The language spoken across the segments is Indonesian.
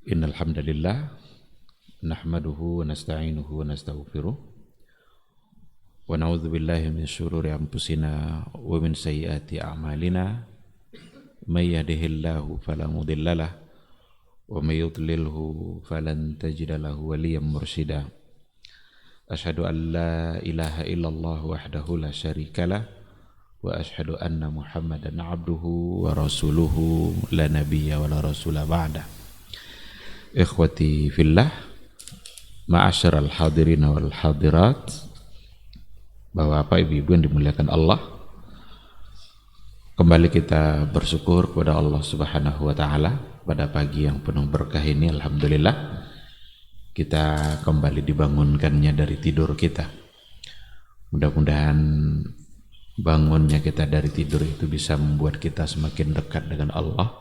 Innal hamdalillah nahmaduhu wa nasta'inuhu wa nastaghfiruh wa na'udzu billahi min syururi anfusina wa min sayyiati a'malina may yahdihillahu fala mudhillalah wa may yudlilhu falan tajida lahu waliyyan mursyida. Asyhadu an la ilaha illallah wahdahu la syarikalah wa asyhadu anna Muhammadan abduhu wa rasuluhu la nabiyya wa la rasula ba'dah. Ikhwati fillah, ma'asyiral hadirin wal hadirat, Bapak Ibu yang dimuliakan Allah, kembali kita bersyukur kepada Allah Subhanahu wa taala pada pagi yang penuh berkah ini. Alhamdulillah kita kembali dibangunkannya dari tidur kita. Mudah-mudahan bangunnya kita dari tidur itu bisa membuat kita semakin dekat dengan Allah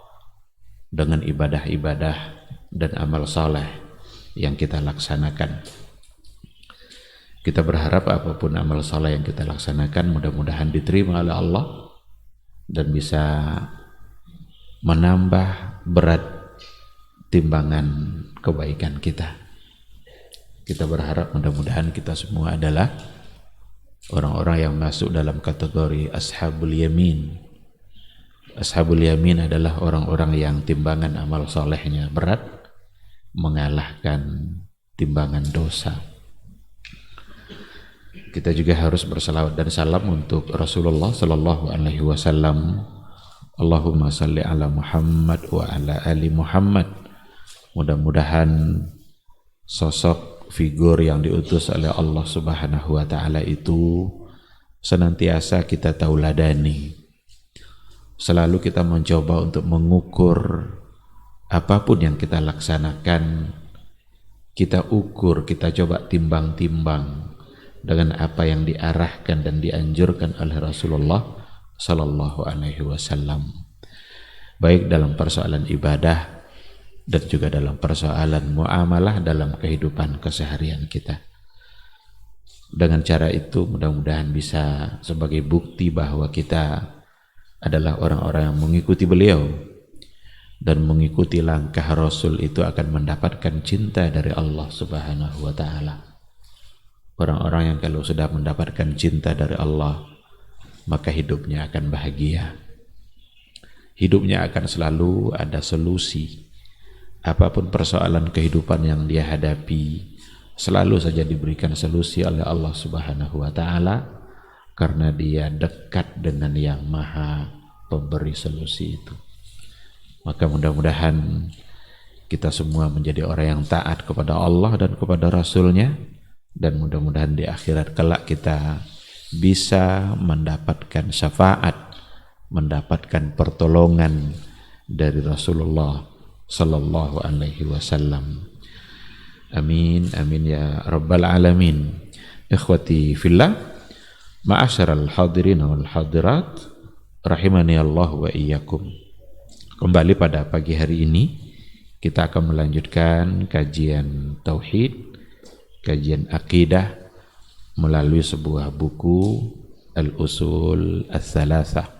dengan ibadah-ibadah dan amal saleh yang kita laksanakan. Kita berharap apapun amal saleh yang kita laksanakan mudah-mudahan diterima oleh Allah dan bisa menambah berat timbangan kebaikan kita. Kita berharap mudah-mudahan kita semua adalah orang-orang yang masuk dalam kategori Ashabul Yamin. Ashabul Yamin adalah orang-orang yang timbangan amal solehnya berat, mengalahkan timbangan dosa. Kita juga harus bersalawat dan salam untuk Rasulullah Sallallahu Alaihi Wasallam. Allahumma salli ala Muhammad wa ala ali Muhammad. Mudah-mudahan sosok figur yang diutus oleh Allah Subhanahu wa taala itu senantiasa kita tauladani. Selalu kita mencoba untuk mengukur apapun yang kita laksanakan, kita ukur, kita coba timbang-timbang dengan apa yang diarahkan dan dianjurkan oleh Rasulullah Sallallahu Alaihi Wasallam, baik dalam persoalan ibadah dan juga dalam persoalan muamalah dalam kehidupan keseharian kita. Dengan cara itu mudah-mudahan bisa sebagai bukti bahwa kita adalah orang-orang yang mengikuti beliau, dan mengikuti langkah Rasul itu akan mendapatkan cinta dari Allah Subhanahu wa taala. Orang-orang yang kalau sudah mendapatkan cinta dari Allah, maka hidupnya akan bahagia. Hidupnya akan selalu ada solusi. Apapun persoalan kehidupan yang dia hadapi, selalu saja diberikan solusi oleh Allah Subhanahu wa taala karena dia dekat dengan yang Maha Pemberi solusi itu. Maka mudah-mudahan kita semua menjadi orang yang taat kepada Allah dan kepada Rasulnya, dan mudah-mudahan di akhirat kelak kita bisa mendapatkan syafaat, mendapatkan pertolongan dari Rasulullah Sallallahu Alaihi Wasallam. Amin, amin ya Rabbal Alamin. Ikhwati fillah, ma'asyiral hadirin wal hadirat, rahimani Allah wa iyyakum. Kembali pada pagi hari ini kita akan melanjutkan kajian tauhid, kajian akidah melalui sebuah buku Al-Usul Ats-Tsalatsah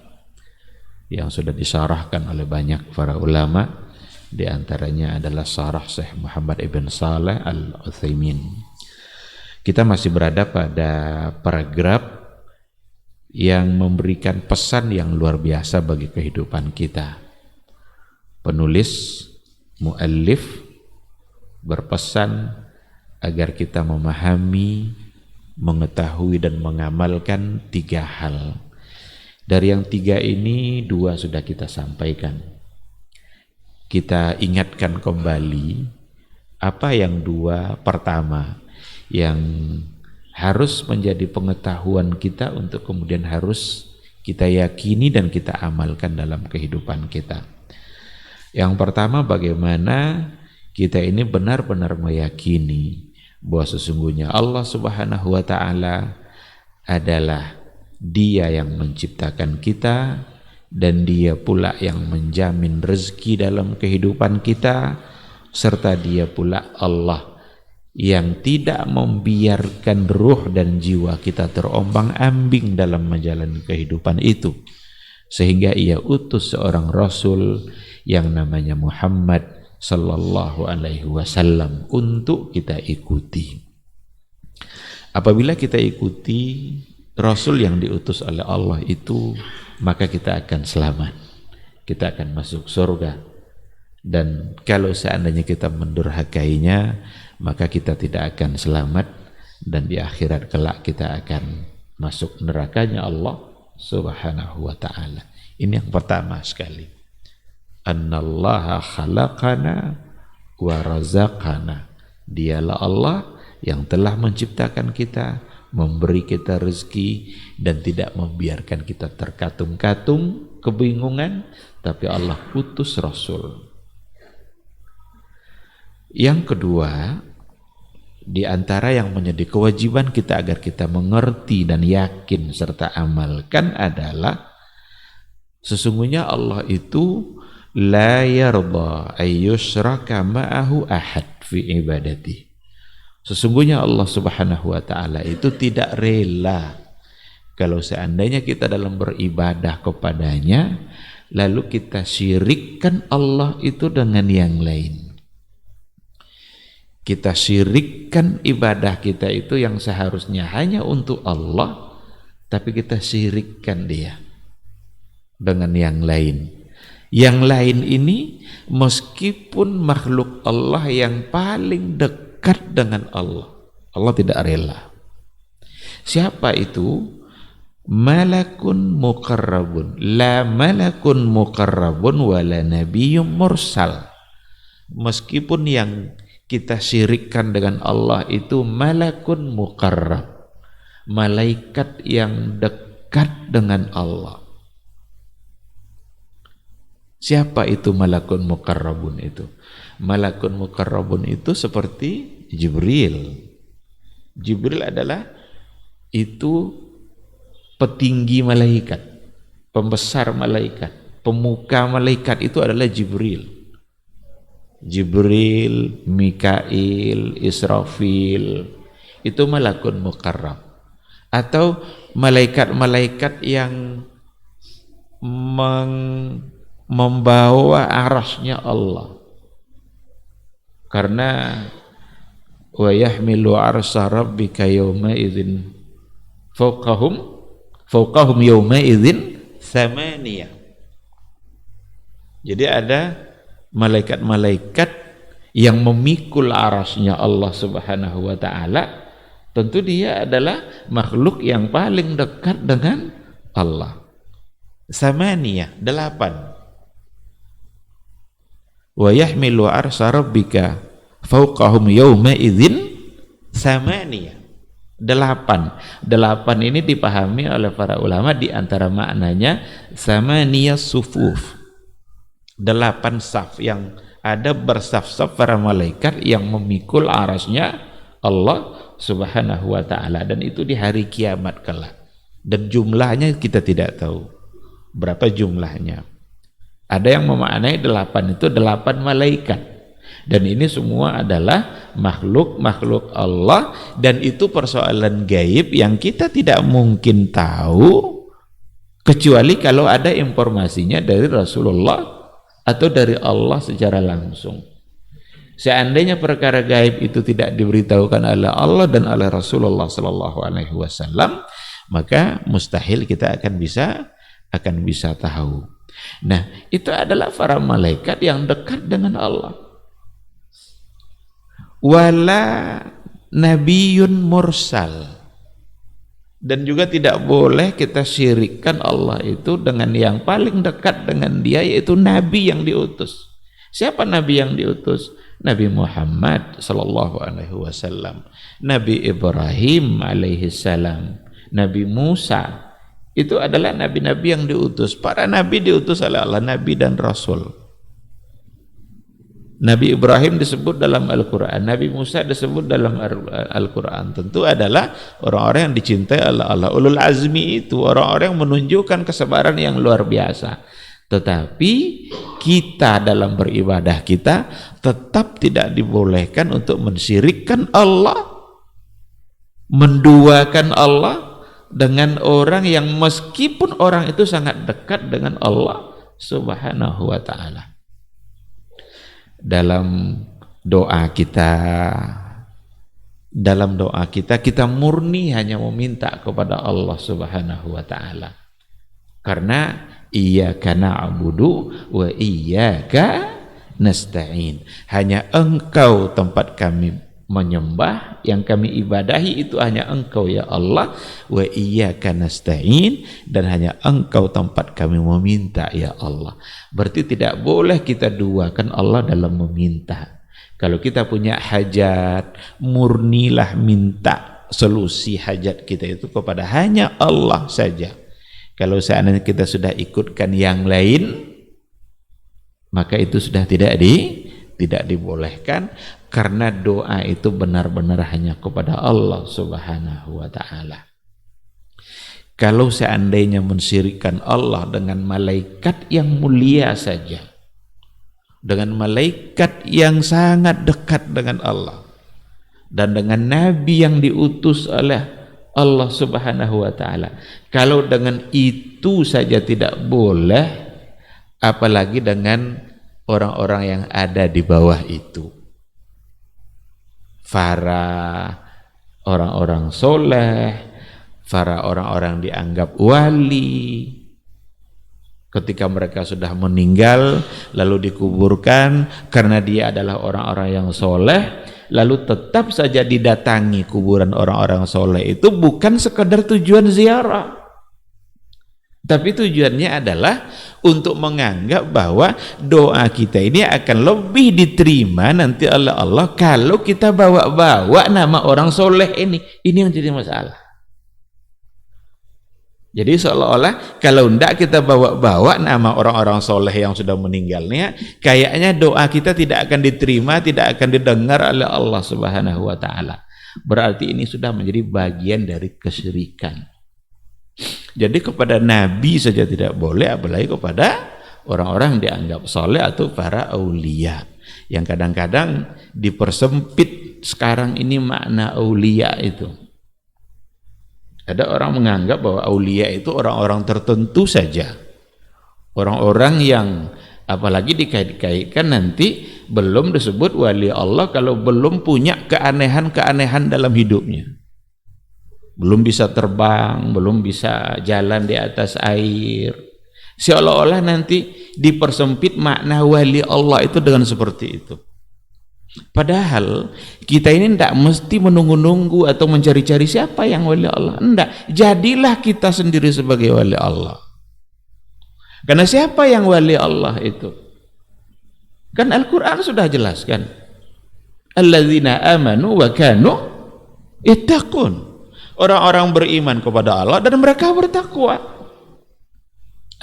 yang sudah disyarahkan oleh banyak para ulama. Di antaranya adalah syarah Syekh Muhammad ibn Shalih Al-Utsaimin. Kita masih berada pada paragraf yang memberikan pesan yang luar biasa bagi kehidupan kita. Penulis, muallif berpesan agar kita memahami, mengetahui dan mengamalkan 3 hal. Dari yang 3 ini 2 sudah kita sampaikan. Kita ingatkan kembali apa yang 2 pertama yang harus menjadi pengetahuan kita untuk kemudian harus kita yakini dan kita amalkan dalam kehidupan kita. Yang pertama, bagaimana kita ini benar-benar meyakini bahwa sesungguhnya Allah Subhanahu wa taala adalah Dia yang menciptakan kita, dan Dia pula yang menjamin rezeki dalam kehidupan kita, serta Dia pula Allah yang tidak membiarkan ruh dan jiwa kita terombang-ambing dalam menjalani kehidupan itu, sehingga Ia utus seorang Rasul yang namanya Muhammad sallallahu alaihi wasallam untuk kita ikuti. Apabila kita ikuti Rasul yang diutus oleh Allah itu, maka kita akan selamat, kita akan masuk surga. Dan kalau seandainya kita mendurhakainya, maka kita tidak akan selamat, dan di akhirat kelak kita akan masuk nerakanya Allah subhanahu wa ta'ala. Ini yang pertama sekali, annallaha khalaqana wa razaqana. Dialah Allah yang telah menciptakan kita, memberi kita rezeki, dan tidak membiarkan kita terkatung-katung kebingungan, tapi Allah utus Rasul. Yang kedua, di antara yang menjadi kewajiban kita agar kita mengerti dan yakin serta amalkan adalah sesungguhnya Allah itu la yarda ayyushraka ma'ahu ahad fi ibadati. Sesungguhnya Allah subhanahu wa ta'ala itu tidak rela kalau seandainya kita dalam beribadah kepadanya lalu kita syirikkan Allah itu dengan yang lain. Kita syirikkan ibadah kita itu yang seharusnya hanya untuk Allah, tapi kita syirikkan dia dengan yang lain. Yang lain ini meskipun makhluk Allah yang paling dekat dengan Allah, Allah tidak rela. Siapa itu? Malakun muqarrabun. La malakun muqarrabun wala nabiyyun mursal. Meskipun yang kita syirikkan dengan Allah itu malakun muqarrab, malaikat yang dekat dengan Allah. Siapa itu malakun muqarrabun itu? Malakun muqarrabun itu seperti Jibril. Jibril adalah itu petinggi malaikat, pembesar malaikat, pemuka malaikat itu adalah Jibril. Jibril, Mikail, Israfil itu malakun muqarrab, atau malaikat-malaikat yang membawa arasnya Allah, karena wa yahmilu arsya rabbika yawma idzin fawqahum yawma idzin thamaniyah. Jadi ada malaikat-malaikat yang memikul arasnya Allah subhanahu wa ta'ala. Tentu dia adalah makhluk yang paling dekat dengan Allah. Samaniyah, 8. Wa yahmilu arsya rabbika fawqahum yawma idzin samaniyah, 8 ini dipahami oleh para ulama di antara maknanya samaniyah sufuf, 8 saf yang ada bersaf-saf para malaikat yang memikul arasnya Allah subhanahu wa ta'ala, dan itu di hari kiamat kelak, dan jumlahnya kita tidak tahu berapa jumlahnya. Ada yang memaknai 8 itu 8 malaikat, dan ini semua adalah makhluk-makhluk Allah, dan itu persoalan gaib yang kita tidak mungkin tahu kecuali kalau ada informasinya dari Rasulullah atau dari Allah secara langsung. Seandainya perkara gaib itu tidak diberitahukan oleh Allah dan oleh Rasulullah sallallahu alaihi wasallam, maka mustahil kita akan bisa tahu. Nah, itu adalah para malaikat yang dekat dengan Allah. Wala nabiyyun mursal. Dan juga tidak boleh kita syirikkan Allah itu dengan yang paling dekat dengan dia, yaitu Nabi yang diutus. Siapa Nabi yang diutus? Nabi Muhammad sallallahu alaihi wasallam, Nabi Ibrahim alaihi salam, Nabi Musa. Itu adalah nabi-nabi yang diutus. Para nabi diutus oleh Allah, nabi dan rasul. Nabi Ibrahim disebut dalam Al-Quran, Nabi Musa disebut dalam Al-Quran. Tentu adalah orang-orang yang dicintai oleh Allah. Ulul azmi itu orang-orang yang menunjukkan kesabaran yang luar biasa. Tetapi kita dalam beribadah kita tetap tidak dibolehkan untuk mensyirikkan Allah, menduakan Allah dengan orang yang meskipun orang itu sangat dekat dengan Allah subhanahu wa ta'ala. dalam doa kita murni hanya meminta kepada Allah Subhanahu wa taala. Karena iyyaka na'budu wa iyyaka nasta'in. Hanya Engkau tempat kami menyembah, yang kami ibadahi itu hanya Engkau ya Allah, wa iyyaka nasta'in, dan hanya Engkau tempat kami meminta ya Allah. Berarti tidak boleh kita duakan Allah dalam meminta. Kalau kita punya hajat, murnilah minta solusi hajat kita itu kepada hanya Allah saja. Kalau seandainya kita sudah ikutkan yang lain, maka itu sudah tidak dibolehkan, karena doa itu benar-benar hanya kepada Allah Subhanahu wa taala. Kalau seandainya mensyirikkan Allah dengan malaikat yang mulia saja, dengan malaikat yang sangat dekat dengan Allah, dan dengan nabi yang diutus oleh Allah Subhanahu wa taala, kalau dengan itu saja tidak boleh, apalagi dengan orang-orang yang ada di bawah itu, para orang-orang soleh, para orang-orang dianggap wali. Ketika mereka sudah meninggal lalu dikuburkan, karena dia adalah orang-orang yang soleh, lalu tetap saja didatangi kuburan orang-orang soleh itu bukan sekedar tujuan ziarah, tapi tujuannya adalah untuk menganggap bahwa doa kita ini akan lebih diterima nanti oleh Allah kalau kita bawa-bawa nama orang soleh ini. Ini yang jadi masalah. Jadi seolah-olah kalau tidak kita bawa-bawa nama orang-orang soleh yang sudah meninggalnya, kayaknya doa kita tidak akan diterima, tidak akan didengar oleh Allah Subhanahu wa taala. Berarti ini sudah menjadi bagian dari kesyirikan. Jadi kepada nabi saja tidak boleh, apalagi kepada orang-orang yang dianggap soleh atau para aulia, yang kadang-kadang dipersempit sekarang ini makna aulia itu. Ada orang menganggap bahwa aulia itu orang-orang tertentu saja, orang-orang yang apalagi dikait-kaitkan nanti belum disebut wali Allah kalau belum punya keanehan-keanehan dalam hidupnya, belum bisa terbang, belum bisa jalan di atas air. Seolah-olah nanti dipersempit makna wali Allah itu dengan seperti itu. Padahal kita ini tidak mesti menunggu-nunggu atau mencari-cari siapa yang wali Allah. Tidak, jadilah kita sendiri sebagai wali Allah. Karena siapa yang wali Allah itu? Kan Al-Quran sudah jelaskan, alladzina amanu wa kanu ittaqun. Orang-orang beriman kepada Allah dan mereka bertakwa.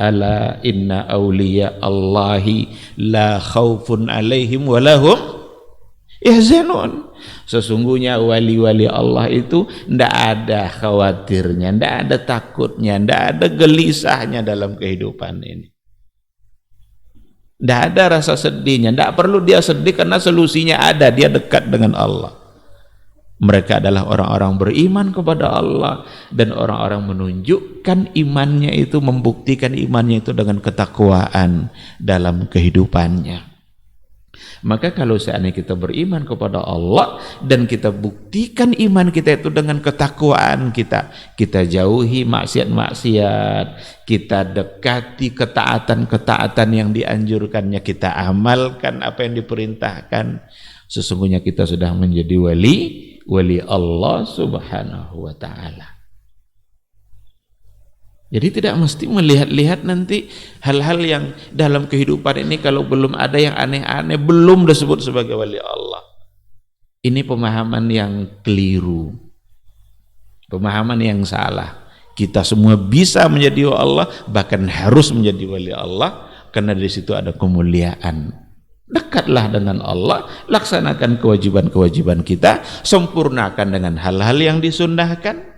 Ala inna awliya Allahi la khawfun alaihim wa lahum yahzanun. Sesungguhnya wali-wali Allah itu tidak ada khawatirnya, tidak ada takutnya, tidak ada gelisahnya dalam kehidupan ini. Tidak ada rasa sedihnya, tidak perlu dia sedih karena solusinya ada, dia dekat dengan Allah. Mereka adalah orang-orang beriman kepada Allah, dan orang-orang menunjukkan imannya itu, membuktikan imannya itu dengan ketakwaan dalam kehidupannya. Maka kalau seandainya kita beriman kepada Allah dan kita buktikan iman kita itu dengan ketakwaan kita jauhi maksiat-maksiat, kita dekati ketaatan-ketaatan yang dianjurkannya, kita amalkan apa yang diperintahkan, sesungguhnya kita sudah menjadi wali Allah Subhanahu wa ta'ala. Jadi tidak mesti melihat-lihat nanti hal-hal yang dalam kehidupan ini, kalau belum ada yang aneh-aneh, belum disebut sebagai wali Allah. Ini pemahaman yang keliru, pemahaman yang salah. Kita semua bisa menjadi wali Allah, bahkan harus menjadi wali Allah, karena di situ ada kemuliaan. Dekatlah dengan Allah, laksanakan kewajiban-kewajiban kita, sempurnakan dengan hal-hal yang disunnahkan.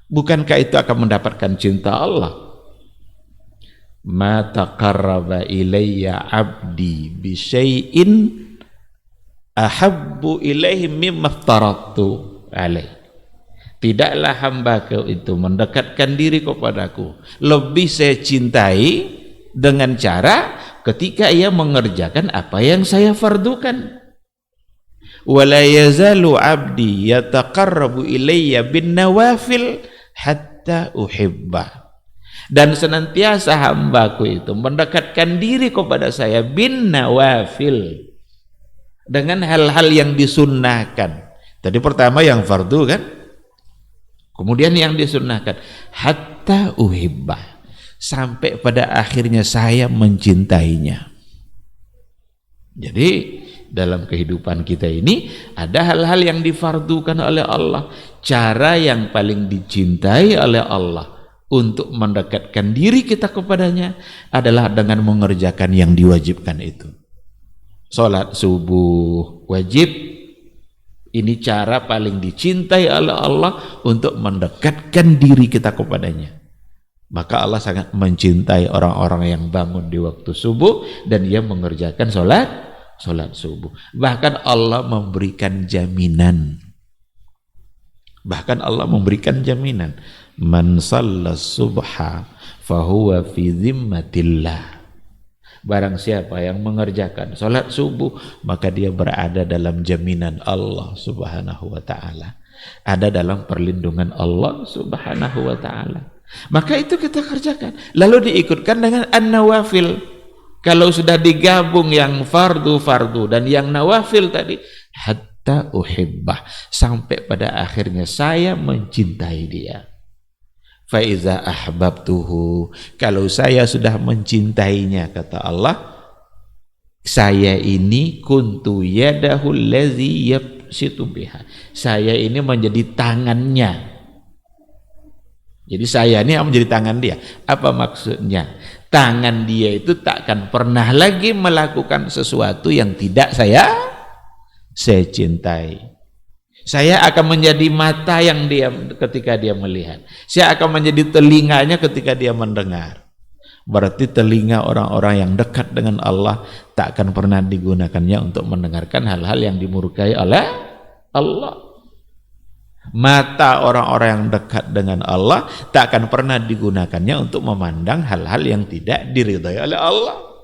Bukankah itu akan mendapatkan cinta Allah? Ma taqarraba ilayya abdi bi syai'in ahabbu ilaihi mimma aftaradtu alaih. Tidaklah hambaku itu mendekatkan diri kepadaku lebih saya cintai dengan cara ketika ia mengerjakan apa yang saya fardukan. Wala yazalu 'abdi yataqarrabu ilayya bin nawafil hatta uhibbah. Dan senantiasa hambaku itu mendekatkan diri kepada saya bin nawafil, dengan hal-hal yang disunnahkan. Tadi pertama yang fardu kan, kemudian yang disunnahkan, hatta uhibbah, sampai pada akhirnya saya mencintainya. Jadi dalam kehidupan kita ini ada hal-hal yang difardukan oleh Allah. Cara yang paling dicintai oleh Allah untuk mendekatkan diri kita kepadanya adalah dengan mengerjakan yang diwajibkan itu. Salat subuh wajib, ini cara paling dicintai oleh Allah untuk mendekatkan diri kita kepadanya. Maka Allah sangat mencintai orang-orang yang bangun di waktu subuh dan ia mengerjakan salat subuh. Bahkan Allah memberikan jaminan. Man sallas subha fahuwa fi zimmatillah. Barang siapa yang mengerjakan salat subuh, maka dia berada dalam jaminan Allah Subhanahu wa taala. Ada dalam perlindungan Allah Subhanahu wa taala. Maka itu kita kerjakan. Lalu diikutkan dengan an-nawafil. Kalau sudah digabung yang fardu dan yang nawafil tadi, hatta uhibbah, sampai pada akhirnya saya mencintai dia. Fa iza ahbabtuhu, kalau saya sudah mencintainya, kata Allah, saya ini kuntu yadahu allazi yabsitu biha, saya ini menjadi tangannya. Jadi saya ini menjadi tangan dia. Apa maksudnya? Tangan dia itu takkan pernah lagi melakukan sesuatu yang tidak saya cintai. Saya akan menjadi mata yang dia ketika dia melihat. Saya akan menjadi telinganya ketika dia mendengar. Berarti telinga orang-orang yang dekat dengan Allah tak akan pernah digunakannya untuk mendengarkan hal-hal yang dimurkai oleh Allah. Mata orang-orang yang dekat dengan Allah tak akan pernah digunakannya untuk memandang hal-hal yang tidak diridhai oleh Allah.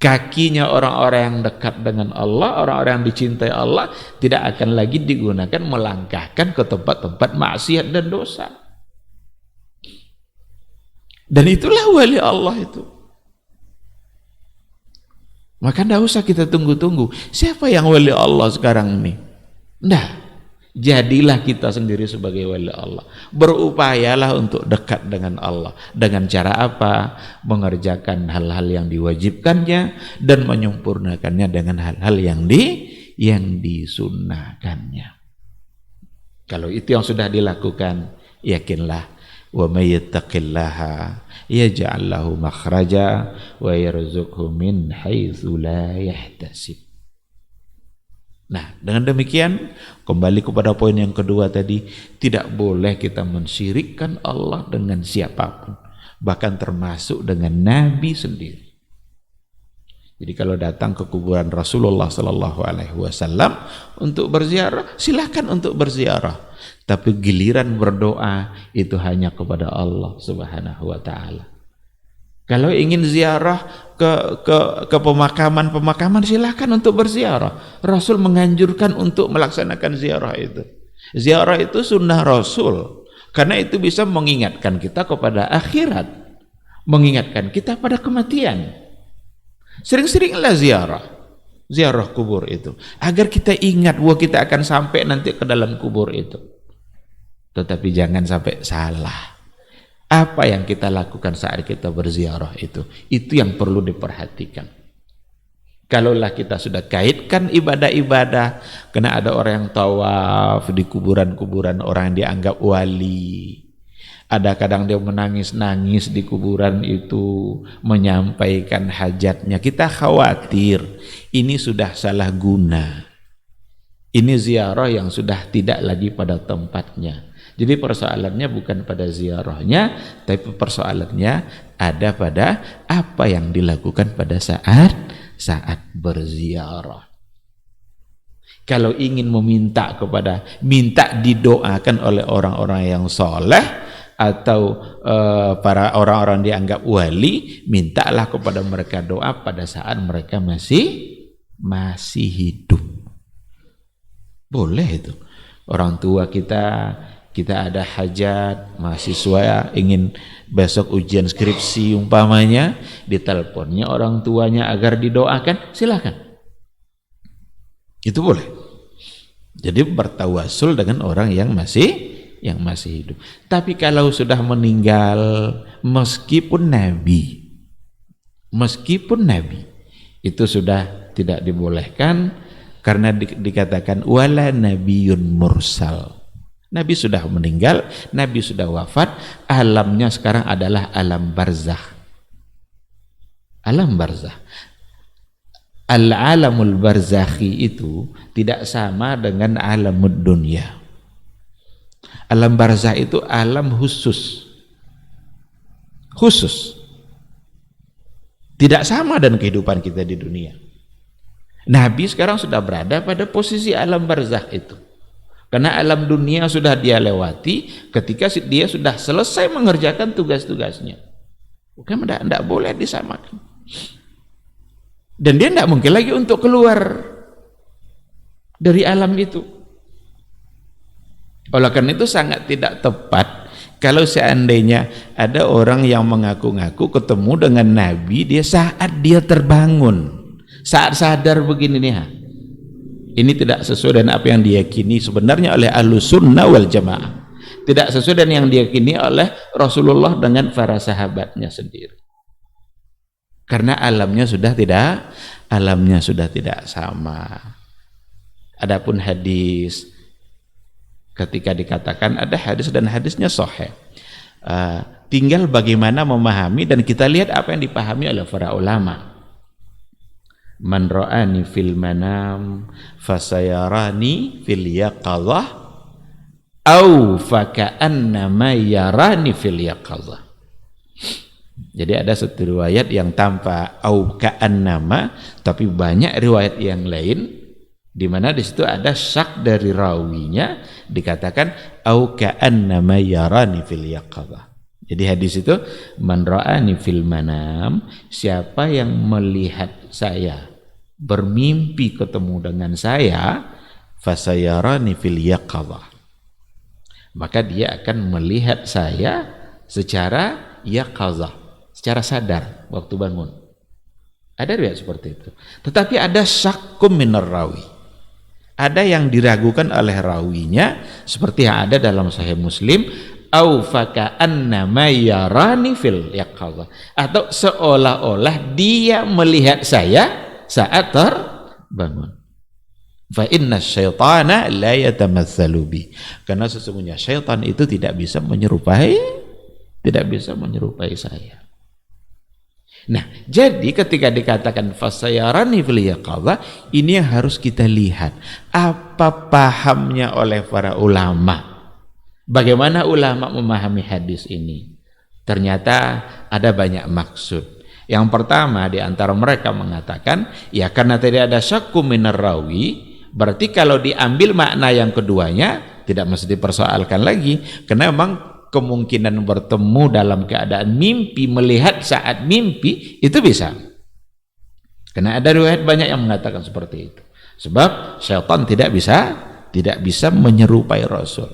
Kakinya orang-orang yang dekat dengan Allah, orang-orang yang dicintai Allah, tidak akan lagi digunakan melangkahkan ke tempat-tempat maksiat dan dosa. Dan itulah wali Allah itu. Maka tidak usah kita tunggu-tunggu. Siapa yang wali Allah sekarang ini? Nah, jadilah kita sendiri sebagai wali Allah. Berupayalah untuk dekat dengan Allah. Dengan cara apa? Mengerjakan hal-hal yang diwajibkannya dan menyempurnakannya dengan hal-hal yang disunnahkannya. Kalau itu yang sudah dilakukan, yakinlah, wa may yattaqillaha yaj'al lahu makhraja wa yarzuqhu min haitsu la yahtasib. Nah, dengan demikian kembali kepada poin yang kedua tadi, tidak boleh kita mensyirikkan Allah dengan siapapun, bahkan termasuk dengan Nabi sendiri. Jadi kalau datang ke kuburan Rasulullah sallallahu alaihi wasallam untuk berziarah, silakan untuk berziarah, tapi giliran berdoa itu hanya kepada Allah Subhanahu wa taala. Kalau ingin ziarah ke pemakaman silakan untuk berziarah. Rasul menganjurkan untuk melaksanakan ziarah itu. Ziarah itu sunnah Rasul, karena itu bisa mengingatkan kita kepada akhirat, mengingatkan kita pada kematian. Sering-seringlah ziarah kubur itu, agar kita ingat bahwa kita akan sampai nanti ke dalam kubur itu. Tetapi jangan sampai salah. Apa yang kita lakukan saat kita berziarah itu yang perlu diperhatikan. Kalaulah kita sudah kaitkan ibadah-ibadah, karena ada orang yang tawaf di kuburan-kuburan orang yang dianggap wali. Ada kadang dia menangis-nangis di kuburan itu, menyampaikan hajatnya. Kita khawatir ini sudah salah guna. Ini ziarah yang sudah tidak lagi pada tempatnya. Jadi persoalannya bukan pada ziarahnya, tapi persoalannya ada pada apa yang dilakukan pada saat berziarah. Kalau ingin minta didoakan oleh orang-orang yang soleh, atau para orang-orang dianggap wali, mintalah kepada mereka doa pada saat mereka masih hidup. Boleh itu. Orang tua kita ada hajat, mahasiswa ingin besok ujian skripsi umpamanya, diteleponnya orang tuanya agar didoakan, silakan. Itu boleh. Jadi bertawassul dengan orang yang masih hidup. Tapi kalau sudah meninggal, meskipun nabi, itu sudah tidak dibolehkan, karena dikatakan wala nabiyyun mursal. Nabi sudah meninggal, nabi sudah wafat, alamnya sekarang adalah alam barzakh. Alam barzakh. Al-alamul barzakhi itu tidak sama dengan alamud dunya. Alam barzakh itu alam khusus. Tidak sama dengan kehidupan kita di dunia. Nabi sekarang sudah berada pada posisi alam barzakh itu. Karena alam dunia sudah dia lewati ketika dia sudah selesai mengerjakan tugas-tugasnya. Bukan, tidak boleh disamakan. Dan dia tidak mungkin lagi untuk keluar dari alam itu. Oleh karena itu sangat tidak tepat kalau seandainya ada orang yang mengaku-ngaku ketemu dengan Nabi dia saat dia terbangun, saat sadar begini nih. Ini tidak sesuai dengan apa yang diyakini sebenarnya oleh Ahlussunnah wal Jamaah. Tidak sesuai dengan yang diyakini oleh Rasulullah dengan para sahabatnya sendiri. Karena alamnya sudah tidak sama. Adapun hadis, ketika dikatakan ada hadis dan hadisnya sahih, tinggal bagaimana memahami, dan kita lihat apa yang dipahami oleh para ulama. Man ra'ani fil manam fasayarani fil yaqadhah au faka'annama yarani fil yaqadhah. Jadi ada satu riwayat yang tanpa au ka'annama, tapi banyak riwayat yang lain di mana di situ ada syak dari rawinya, dikatakan au ka'annama yarani fil yaqadhah. Jadi hadis itu man ra'ani fil manam, siapa yang melihat saya bermimpi ketemu dengan saya, fasayarani fil yaqadhah, maka dia akan melihat saya secara yaqadhah, secara sadar waktu bangun. Ada riwayat seperti itu. Tetapi ada syakkum minar rawi. Ada yang diragukan oleh rawinya, seperti yang ada dalam Sahih Muslim, au faka'annama yarani fil yaqadhah, atau seolah-olah dia melihat saya saat terbangun. Fa inna syaitana la yatamatsalu bi, karena sesungguhnya syaitan itu tidak bisa menyerupai saya. Nah, jadi ketika dikatakan fasayarani fil yaqadhah, ini yang harus kita lihat apa pahamnya oleh para ulama. Bagaimana ulama memahami hadis ini? Ternyata ada banyak maksud. Yang pertama di antara mereka mengatakan, ya karena tidak ada syakku minar rawi, berarti kalau diambil makna yang keduanya tidak mesti dipersoalkan lagi, karena memang kemungkinan bertemu dalam keadaan mimpi, melihat saat mimpi itu bisa. Karena ada riwayat banyak yang mengatakan seperti itu. Sebab syaitan tidak bisa menyerupai Rasul.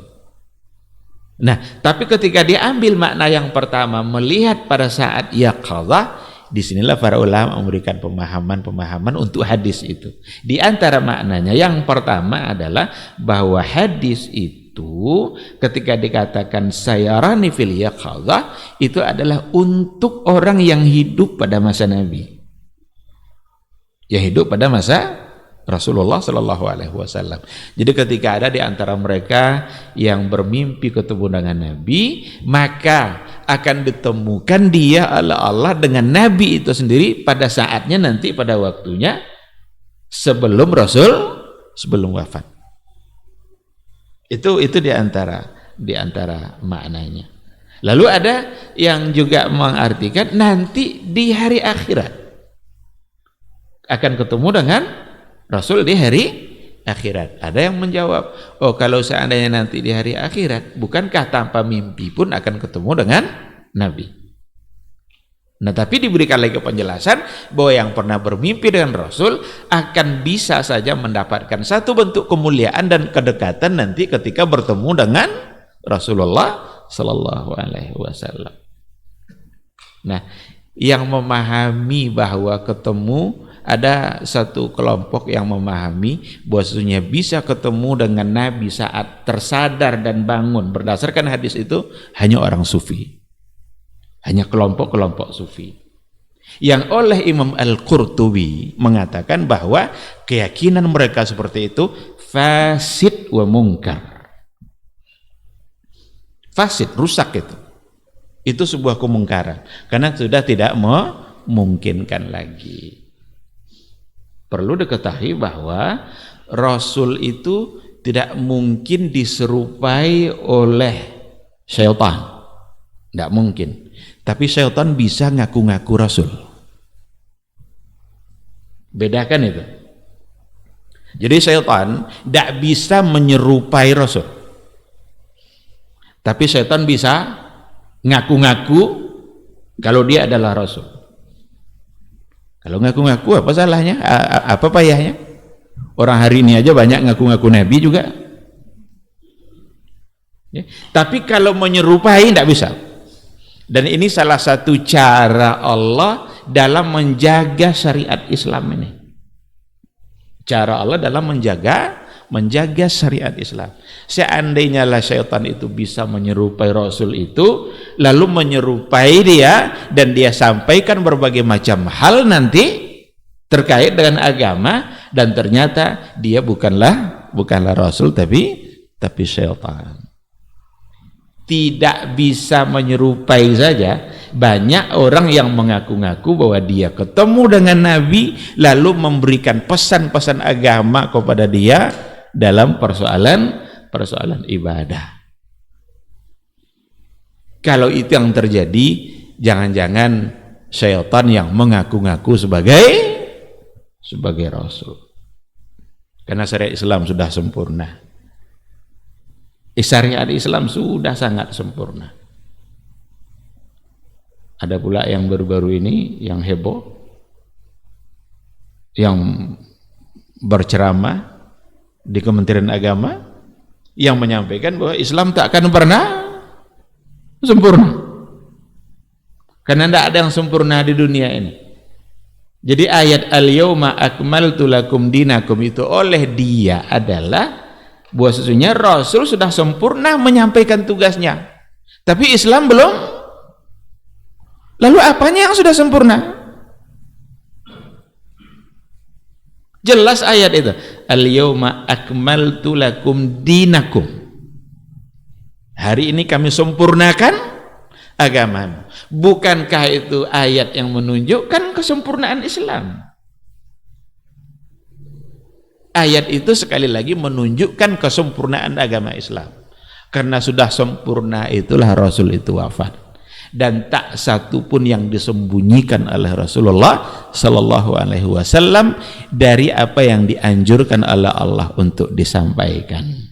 Nah, tapi ketika diambil makna yang pertama, melihat pada saat yaqadhah, disinilah para ulama memberikan pemahaman untuk hadis itu. Di antara maknanya yang pertama adalah bahwa hadis itu ketika dikatakan sayarani fil yaqadhah, itu adalah untuk orang yang hidup pada masa Nabi, yang hidup pada masa Rasulullah Shallallahu Alaihi Wasallam. Jadi ketika ada di antara mereka yang bermimpi ketemu dengan Nabi, maka akan ditemukan dia oleh Allah dengan Nabi itu sendiri pada saatnya nanti, pada waktunya sebelum wafat. Itu di antara maknanya. Lalu ada yang juga mengartikan nanti di hari akhirat akan ketemu dengan Rasul di akhirat. Ada yang menjawab, oh kalau seandainya nanti di hari akhirat, bukankah tanpa mimpi pun akan ketemu dengan Nabi? Nah, tapi diberikan lagi penjelasan bahwa yang pernah bermimpi dengan Rasul akan bisa saja mendapatkan satu bentuk kemuliaan dan kedekatan nanti ketika bertemu dengan Rasulullah Sallallahu Alaihi Wasallam. Nah, yang memahami bahwa ketemu, ada satu kelompok yang memahami bahwasanya bisa ketemu dengan Nabi saat tersadar dan bangun berdasarkan hadis itu hanya orang sufi, hanya kelompok-kelompok sufi. Yang oleh Imam Al-Qurtubi mengatakan bahwa keyakinan mereka seperti itu fasid wa mungkar. Fasid, rusak itu sebuah kemungkaran karena sudah tidak memungkinkan lagi. Perlu diketahui bahwa Rasul itu tidak mungkin diserupai oleh syaitan, tidak mungkin. Tapi syaitan bisa ngaku-ngaku Rasul. Bedakan itu. Jadi syaitan tidak bisa menyerupai Rasul, tapi syaitan bisa ngaku-ngaku kalau dia adalah Rasul. Kalau ngaku-ngaku apa salahnya? Apa payahnya? Orang hari ini aja banyak ngaku-ngaku Nabi juga. Ya. Tapi kalau menyerupai tidak bisa. Dan ini salah satu cara Allah dalam menjaga syariat Islam ini. Cara Allah dalam menjaga syariat Islam. Seandainya lah syaitan itu bisa menyerupai Rasul itu, lalu menyerupai dia dan dia sampaikan berbagai macam hal nanti terkait dengan agama, dan ternyata dia bukanlah Rasul tapi syaitan. Tidak bisa menyerupai saja, banyak orang yang mengaku-ngaku bahwa dia ketemu dengan Nabi lalu memberikan pesan-pesan agama kepada dia dalam persoalan ibadah. Kalau itu yang terjadi, jangan-jangan syaitan yang mengaku-ngaku sebagai Rasul. Karena syariat Islam sudah sempurna. Syariat Islam sudah sangat sempurna. Ada pula yang baru-baru ini yang heboh, yang berceramah di Kementerian Agama yang menyampaikan bahwa Islam tak akan pernah sempurna, karena tidak ada yang sempurna di dunia ini. Jadi ayat al-yauma akmaltu lakum dinakum itu oleh dia adalah bahwa sesungguhnya Rasul sudah sempurna menyampaikan tugasnya, tapi Islam belum. Lalu apanya yang sudah sempurna? Jelas ayat itu, al-yauma akmaltu lakum dinakum, hari ini kami sempurnakan agamamu. Bukankah itu ayat yang menunjukkan kesempurnaan Islam? Ayat itu sekali lagi menunjukkan kesempurnaan agama Islam. Karena sudah sempurna itulah Rasul itu wafat, dan tak satu pun yang disembunyikan oleh Rasulullah Sallallahu Alaihi Wasallam dari apa yang dianjurkan oleh Allah untuk disampaikan.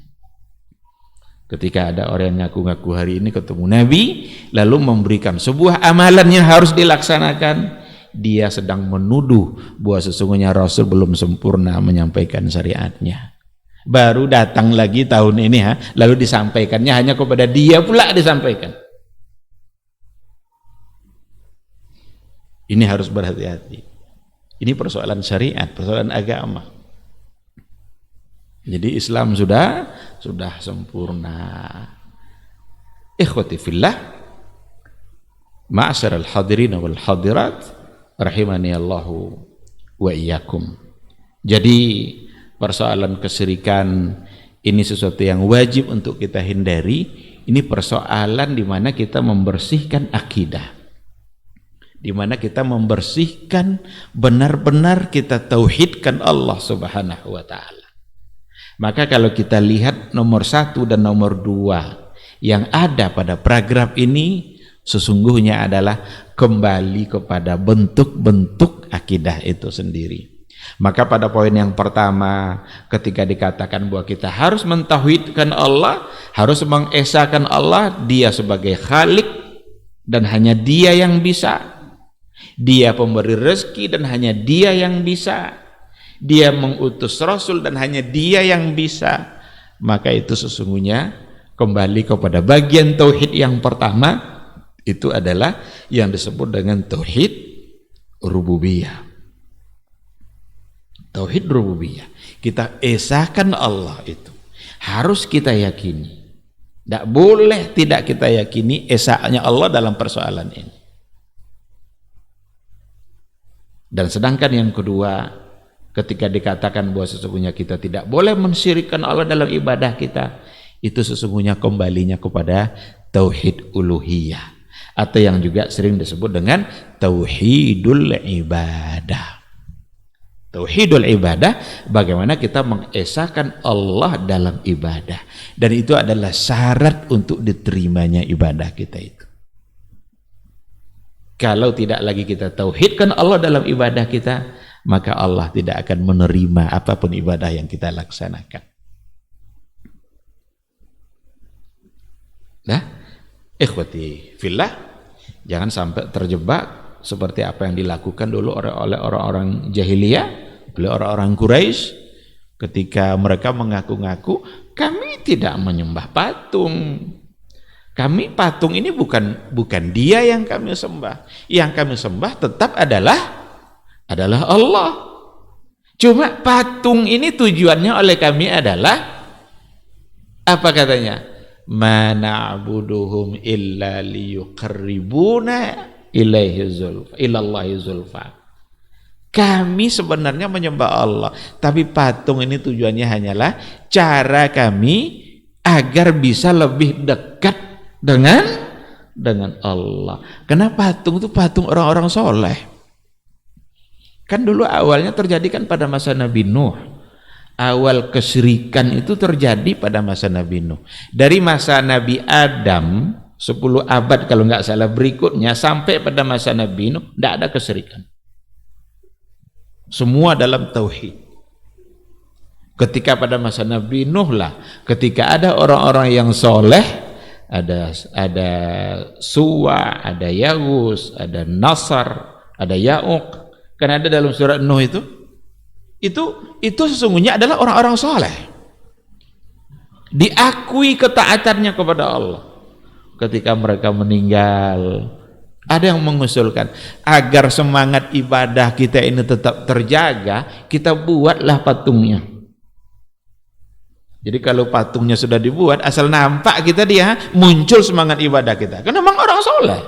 Ketika ada orang yang ngaku-ngaku hari ini ketemu Nabi lalu memberikan sebuah amalan yang harus dilaksanakan, dia sedang menuduh bahwa sesungguhnya Rasul belum sempurna menyampaikan syariatnya. Baru datang lagi tahun ini lalu disampaikannya hanya kepada dia pula disampaikan. Ini harus berhati-hati. Ini persoalan syariat, persoalan agama. Jadi Islam sudah sempurna. Ikhwati fillah, ma'asyiral hadirin wal hadirat, rahimani Allahu wa iyyakum. Jadi persoalan kesyirikan ini sesuatu yang wajib untuk kita hindari. Ini persoalan di mana kita membersihkan akidah, di mana kita membersihkan benar-benar kita tauhidkan Allah Subhanahu wa taala. Maka kalau kita lihat nomor 1 dan nomor 2 yang ada pada paragraf ini, sesungguhnya adalah kembali kepada bentuk-bentuk akidah itu sendiri. Maka pada poin yang pertama, ketika dikatakan bahwa kita harus mentauhidkan Allah, harus mengesahkan Allah, Dia sebagai Khalik dan hanya Dia yang bisa. Dia pemberi rezeki dan hanya Dia yang bisa. Dia mengutus Rasul dan hanya Dia yang bisa. Maka itu sesungguhnya kembali kepada bagian tauhid yang pertama, itu adalah yang disebut dengan tauhid rububiyah. Tauhid rububiyah, kita esahkan Allah, itu harus kita yakini. Tidak boleh tidak kita yakini esahnya Allah dalam persoalan ini. Dan sedangkan yang kedua, ketika dikatakan bahwa sesungguhnya kita tidak boleh mensyirikkan Allah dalam ibadah kita, itu sesungguhnya kembalinya kepada tauhid uluhiyah, atau yang juga sering disebut dengan tauhidul ibadah. Tauhidul ibadah, bagaimana kita mengesahkan Allah dalam ibadah, dan itu adalah syarat untuk diterimanya ibadah kita itu. Kalau tidak lagi kita tauhidkan Allah dalam ibadah kita, maka Allah tidak akan menerima apapun ibadah yang kita laksanakan. Nah, ikhwati fillah, jangan sampai terjebak seperti apa yang dilakukan dulu oleh orang-orang jahiliyah, oleh orang-orang Quraisy, ketika mereka mengaku-ngaku kami tidak menyembah patung. Kami patung ini bukan Dia yang kami sembah. Yang kami sembah tetap adalah Allah. Cuma patung ini tujuannya oleh kami adalah apa katanya? Ma na'buduhum illa liyuqarribuna ilallahi zulfa. Kami sebenarnya menyembah Allah, tapi patung ini tujuannya hanyalah cara kami agar bisa lebih dekat dengan Allah. Karena patung itu patung orang-orang soleh. Kan dulu awalnya terjadi kan pada masa Nabi Nuh. Awal kesyirikan itu terjadi pada masa Nabi Nuh. Dari masa Nabi Adam 10 abad kalau nggak salah berikutnya sampai pada masa Nabi Nuh tidak ada kesyirikan. Semua dalam tauhid. Ketika pada masa Nabi Nuh lah, ketika ada orang-orang yang soleh, ada Suwa, ada Yagus, ada Nasar, ada Ya'uq. Kan ada dalam surat Nuh itu sesungguhnya adalah orang-orang soleh. Diakui ketaatannya kepada Allah. Ketika mereka meninggal, ada yang mengusulkan agar semangat ibadah kita ini tetap terjaga, kita buatlah patungnya. Jadi kalau patungnya sudah dibuat, asal nampak kita dia muncul semangat ibadah kita. Karena memang orang soleh.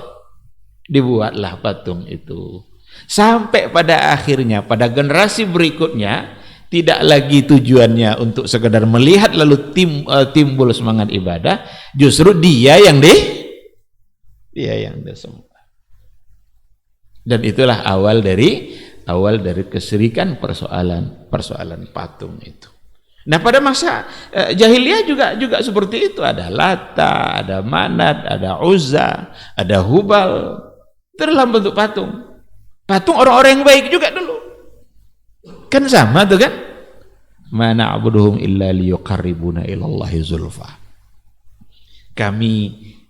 Dibuatlah patung itu. Sampai pada akhirnya, pada generasi berikutnya, tidak lagi tujuannya untuk sekedar melihat lalu timbul semangat ibadah, justru dia yang disembah. Dan itulah awal dari kesyirikan persoalan patung itu. Nah, pada masa jahiliyah juga seperti itu, ada Lata, ada Manat, ada Uzza, ada Hubal, itu dalam bentuk patung. Patung orang-orang yang baik juga dulu. Kan sama tuh kan? Ma na'buduhum illa liyuqarribuna ilallahi zulfa. Kami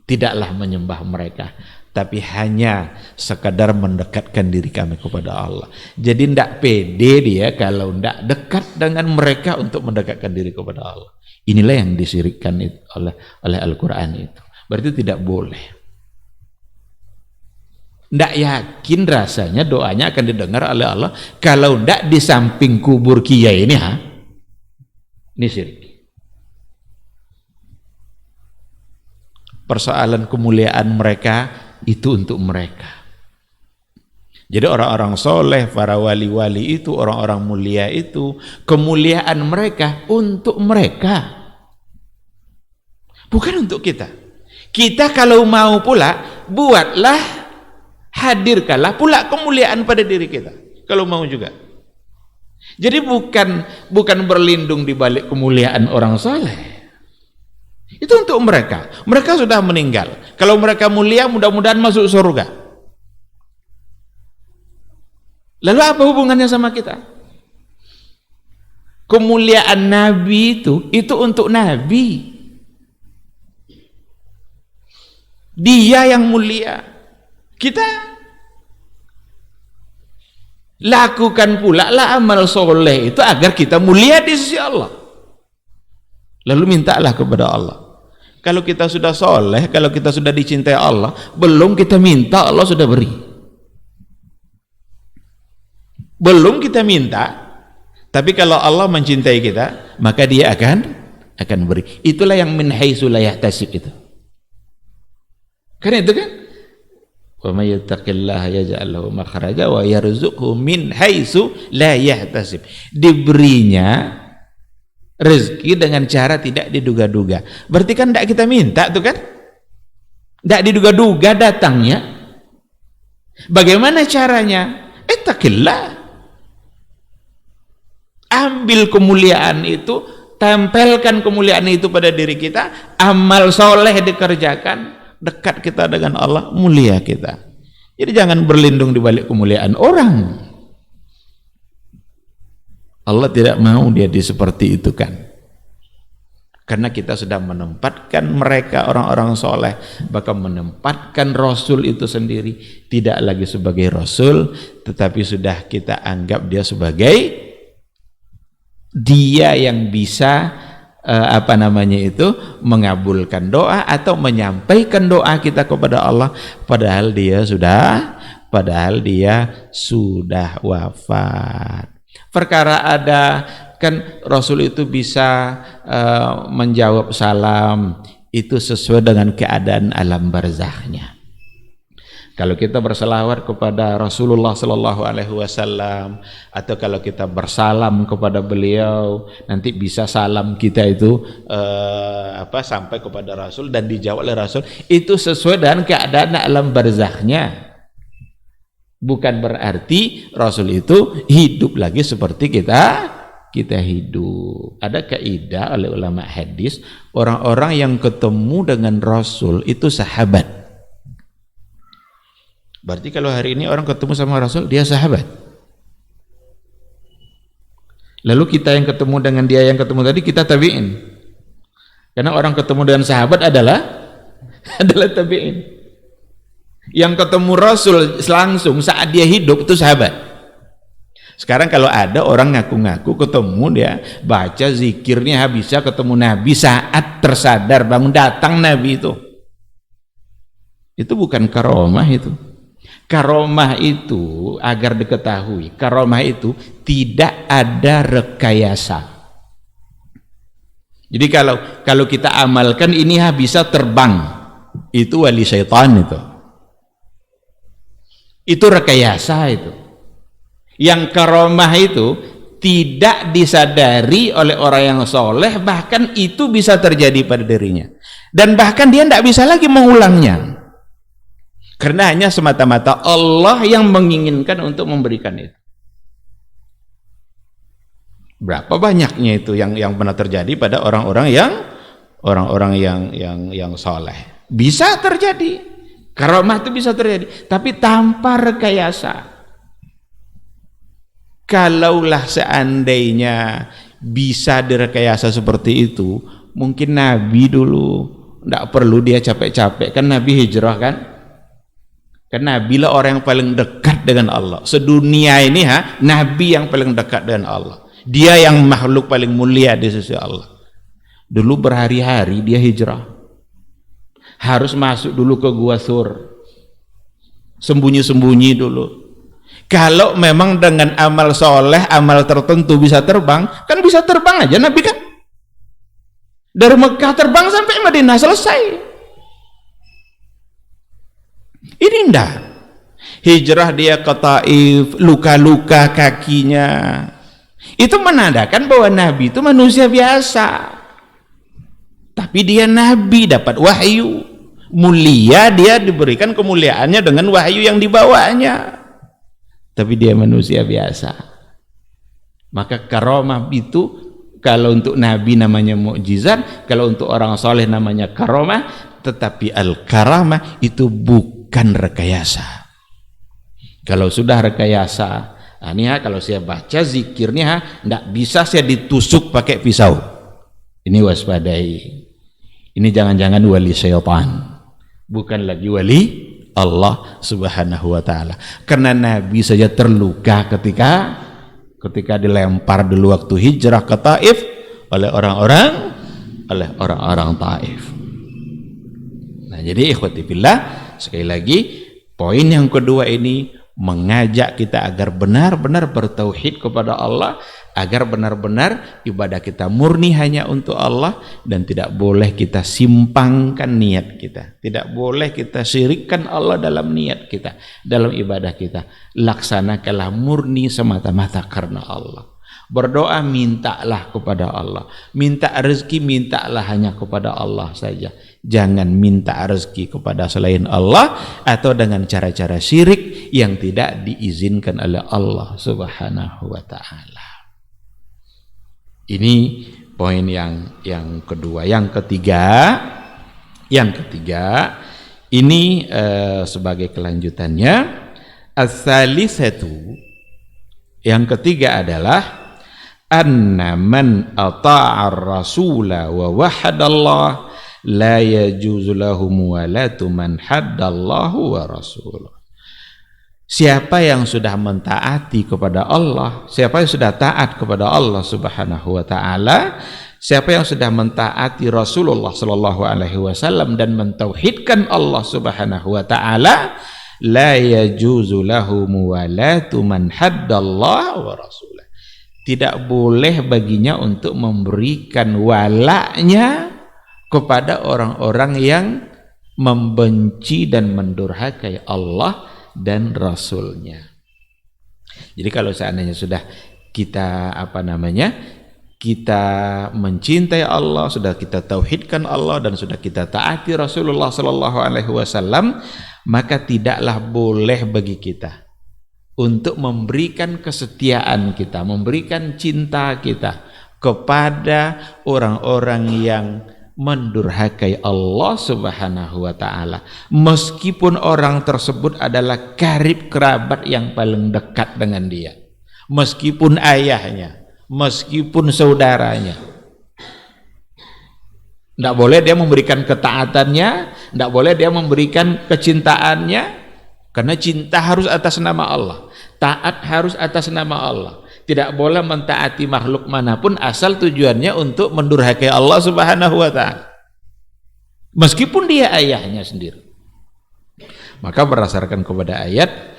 tidaklah menyembah mereka, tapi hanya sekadar mendekatkan diri kami kepada Allah. Jadi tidak pede dia kalau tidak dekat dengan mereka untuk mendekatkan diri kepada Allah. Inilah yang disyirikkan oleh Al-Quran itu. Berarti tidak boleh. Tidak yakin rasanya doanya akan didengar oleh Allah kalau tidak di samping kubur kiai ini, ini syirik. Persoalan kemuliaan mereka itu untuk mereka. Jadi orang-orang soleh, para wali-wali itu, orang-orang mulia itu, kemuliaan mereka untuk mereka, bukan untuk kita. Kita kalau mau pula, buatlah, hadirkanlah pula kemuliaan pada diri kita, kalau mau juga. Jadi bukan berlindung di balik kemuliaan orang soleh. Itu untuk mereka. Mereka sudah meninggal. Kalau mereka mulia, mudah-mudahan masuk surga. Lalu apa hubungannya sama kita? Kemuliaan Nabi itu untuk Nabi. Dia yang mulia. Kita lakukan pula lah amal soleh itu agar kita mulia di sisi Allah. Lalu mintalah kepada Allah. Kalau kita sudah soleh, kalau kita sudah dicintai Allah, belum kita minta, Allah sudah beri. Belum kita minta, tapi kalau Allah mencintai kita, maka Dia akan beri. Itulah yang min haitsu la yahtasib itu. Karena itu kan, wa may yattaqillaha yaj'al lahu makhraja wa yarzuqhu min haitsu la yahtasib. Diberinya rezeki dengan cara tidak diduga-duga. Berarti kan tidak kita minta tuh kan? Tidak diduga-duga datangnya. Bagaimana caranya? Ittaqillah. Ambil kemuliaan itu, tempelkan kemuliaan itu pada diri kita, amal soleh dikerjakan, dekat kita dengan Allah, mulia kita. Jadi jangan berlindung di balik kemuliaan orang. Allah tidak mau dia seperti itu kan. Karena kita sudah menempatkan mereka orang-orang soleh, bahkan menempatkan Rasul itu sendiri tidak lagi sebagai Rasul, tetapi sudah kita anggap dia sebagai dia yang bisa mengabulkan doa atau menyampaikan doa kita kepada Allah, padahal dia sudah wafat. Perkara ada kan Rasul itu bisa menjawab salam itu sesuai dengan keadaan alam barzahnya. Kalau kita berselawat kepada Rasulullah Sallallahu Alaihi Wasallam, atau kalau kita bersalam kepada beliau, nanti bisa salam kita itu sampai kepada Rasul dan dijawab oleh Rasul, itu sesuai dengan keadaan alam barzahnya. Bukan berarti Rasul itu hidup lagi seperti kita hidup. Ada kaidah oleh ulama hadis, orang-orang yang ketemu dengan Rasul itu sahabat. Berarti kalau hari ini orang ketemu sama Rasul, dia sahabat. Lalu kita yang ketemu dengan dia yang ketemu tadi, kita tabi'in. Karena orang ketemu dengan sahabat adalah tabi'in. Yang ketemu Rasul langsung saat dia hidup itu sahabat. Sekarang kalau ada orang ngaku-ngaku ketemu, dia baca zikirnya habisnya ketemu Nabi, saat tersadar bangun datang Nabi itu bukan karomah itu. Karomah itu agar diketahui, karomah itu tidak ada rekayasa. Jadi kalau kita amalkan ini bisa terbang, itu wali syaitan itu. Itu rekayasa itu. Yang karomah itu tidak disadari oleh orang yang soleh, bahkan itu bisa terjadi pada dirinya. Dan bahkan dia tidak bisa lagi mengulangnya. Karena hanya semata-mata Allah yang menginginkan untuk memberikan itu. Berapa banyaknya itu yang pernah terjadi pada orang-orang yang soleh. Bisa terjadi, karomah itu bisa terjadi, tapi tanpa rekayasa. Kalaulah seandainya bisa direkayasa seperti itu, mungkin Nabi dulu tidak perlu dia capek-capek, kan Nabi hijrah kan. Karena Nabi lah orang yang paling dekat dengan Allah sedunia ini, Nabi yang paling dekat dengan Allah, dia yang makhluk paling mulia di sisi Allah. Dulu berhari-hari dia hijrah, harus masuk dulu ke Gua Sur, sembunyi-sembunyi dulu. Kalau memang dengan amal soleh, amal tertentu bisa terbang, kan bisa terbang aja Nabi kan, dari Mekah terbang sampai Madinah selesai. Ini enggak. Hijrah dia ke Taif, luka-luka kakinya, itu menandakan bahwa Nabi itu manusia biasa, tapi dia Nabi, dapat wahyu mulia, dia diberikan kemuliaannya dengan wahyu yang dibawanya, tapi dia manusia biasa. Maka karomah itu kalau untuk Nabi namanya mukjizat, kalau untuk orang soleh namanya karomah. Tetapi al-karamah itu bukan rekayasa. Kalau sudah rekayasa, Ini kalau saya baca zikirnya nggak bisa saya ditusuk pakai pisau. Ini waspadai. Ini jangan-jangan wali syaitan, bukan lagi wali Allah Subhanahu wa taala. Karena Nabi saja terluka ketika dilempar dulu waktu hijrah ke Taif oleh orang-orang Taif. Nah, jadi ikhwati fillah, sekali lagi poin yang kedua ini mengajak kita agar benar-benar bertauhid kepada Allah, agar benar-benar ibadah kita murni hanya untuk Allah, dan tidak boleh kita simpangkan niat kita, tidak boleh kita syirikkan Allah dalam niat kita, dalam ibadah kita. Laksanakanlah murni semata-mata karena Allah. Berdoa mintalah kepada Allah, minta rezeki mintalah hanya kepada Allah saja. Jangan minta rezeki kepada selain Allah atau dengan cara-cara syirik yang tidak diizinkan oleh Allah Subhanahu wa taala. Ini poin yang kedua. Yang ketiga ini sebagai kelanjutannya, as-salisatu, yang ketiga adalah anna man ata'a ar-rasula wa wahadallah la yajuzu lahu muwalatu man haddallahu wa rasuluh. Siapa yang sudah mentaati kepada Allah, siapa yang sudah taat kepada Allah Subhanahu wa taala, siapa yang sudah mentaati Rasulullah sallallahu alaihi wasallam dan mentauhidkan Allah Subhanahu wa taala, la yajuzu lahu muwalatu man haddallahu wa rasuluh. Tidak boleh baginya untuk memberikan walaknya kepada orang-orang yang membenci dan mendurhakai Allah dan Rasulnya. Jadi kalau seandainya sudah kita kita mencintai Allah, sudah kita tauhidkan Allah, dan sudah kita taati Rasulullah sallallahu alaihi wasallam, maka tidaklah boleh bagi kita untuk memberikan kesetiaan kita, memberikan cinta kita kepada orang-orang yang mendurhakai Allah Subhanahu wa taala, meskipun orang tersebut adalah karib kerabat yang paling dekat dengan dia, meskipun ayahnya, meskipun saudaranya. Tidak boleh dia memberikan ketaatannya, tidak boleh dia memberikan kecintaannya, karena cinta harus atas nama Allah, taat harus atas nama Allah. Tidak boleh mentaati makhluk manapun asal tujuannya untuk mendurhakai Allah Subhanahu wa taala, meskipun dia ayahnya sendiri. Maka berdasarkan kepada ayat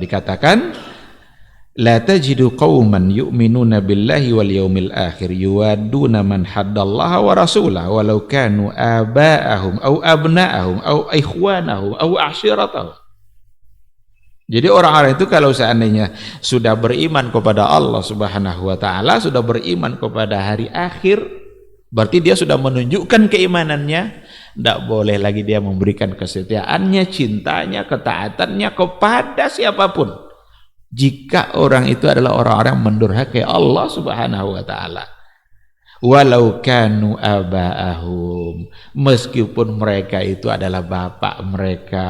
dikatakan, la tajidu qauman yu'minuna billahi wal yaumil akhir yuwadduna man haddallaha wa rasulahu walau kanu aba'ahum au abna'ahum au ikhwanahum au ashiratahum. Jadi orang-orang itu kalau seandainya sudah beriman kepada Allah Subhanahu wa taala, sudah beriman kepada hari akhir, berarti dia sudah menunjukkan keimanannya. Tidak boleh lagi dia memberikan kesetiaannya, cintanya, ketaatannya kepada siapapun, jika orang itu adalah orang-orang mendurhakai Allah Subhanahu wa taala. Walau kanu aba'ahum, meskipun mereka itu adalah bapak mereka,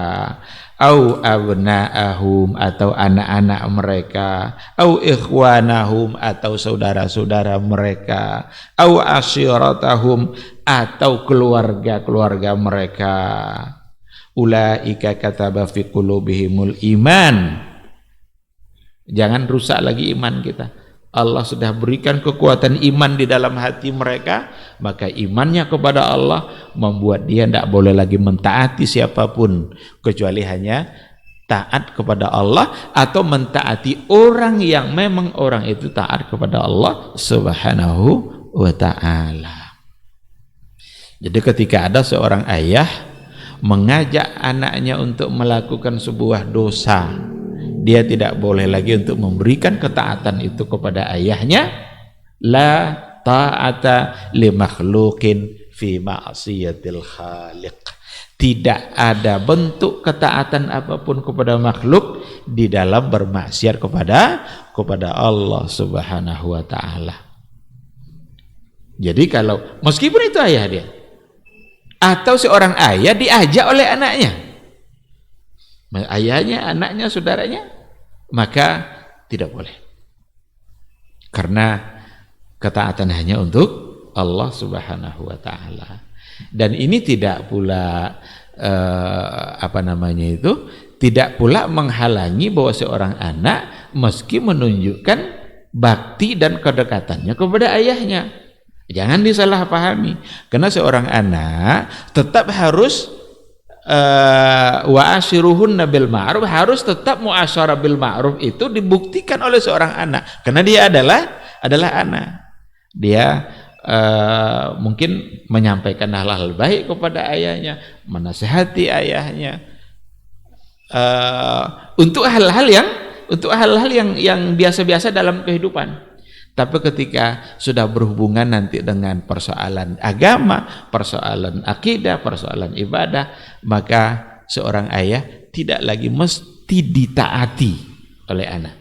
au abna'ahum, atau anak-anak mereka, au ikhwanahum, atau saudara-saudara mereka, au asyiratahum, atau keluarga-keluarga mereka. Ulaika kataba fi qulubihimul iman. Jangan rusak lagi iman kita. Allah sudah berikan kekuatan iman di dalam hati mereka, maka imannya kepada Allah membuat dia tidak boleh lagi mentaati siapapun kecuali hanya taat kepada Allah atau mentaati orang yang memang orang itu taat kepada Allah Subhanahu wa ta'ala. Jadi ketika ada seorang ayah mengajak anaknya untuk melakukan sebuah dosa, dia tidak boleh lagi untuk memberikan ketaatan itu kepada ayahnya. La ta'ata li makhluqin fi ma'siyatil khaliq. Tidak ada bentuk ketaatan apapun kepada makhluk di dalam bermaksiat kepada Allah Subhanahu wa taala. Jadi kalau meskipun itu ayah dia, atau seorang ayah diajak oleh anaknya, ayahnya, anaknya, saudaranya maka tidak boleh. Karena ketaatan hanya untuk Allah Subhanahu wa taala. Dan ini tidak pula tidak pula menghalangi bahwa seorang anak meski menunjukkan bakti dan kedekatannya kepada ayahnya. Jangan disalahpahami. Karena seorang anak tetap harus wa ashiruhunna bil ma'ruf, harus tetap muasyarah bil ma'ruf itu dibuktikan oleh seorang anak. Karena dia adalah anak. Dia mungkin menyampaikan hal-hal baik kepada ayahnya, menasihati ayahnya, untuk hal-hal yang biasa-biasa dalam kehidupan. Tapi ketika sudah berhubungan nanti dengan persoalan agama, persoalan akidah, persoalan ibadah, maka seorang ayah tidak lagi mesti ditaati oleh anak.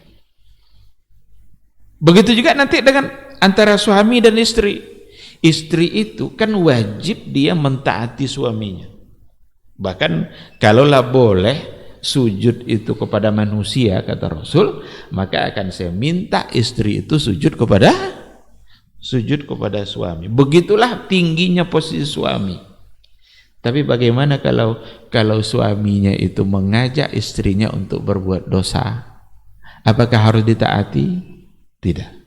Begitu juga nanti dengan antara suami dan istri. Istri itu kan wajib dia mentaati suaminya. Bahkan kalaulah boleh sujud itu kepada manusia, kata Rasul, maka akan saya minta istri itu sujud kepada suami. Begitulah tingginya posisi suami. Tapi bagaimana kalau suaminya itu mengajak istrinya untuk berbuat dosa? Apakah harus ditaati? Tidak.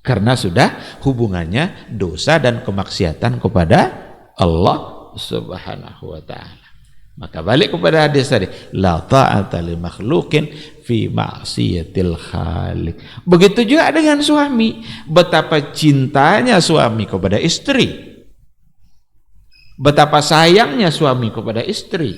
Karena sudah hubungannya dosa dan kemaksiatan kepada Allah Subhanahu wa taala. Maka balik kepada hadis tadi, la ta'ata li makhluqin fi ma'siyatil khaliq. Begitu juga dengan suami, betapa cintanya suami kepada istri, betapa sayangnya suami kepada istri.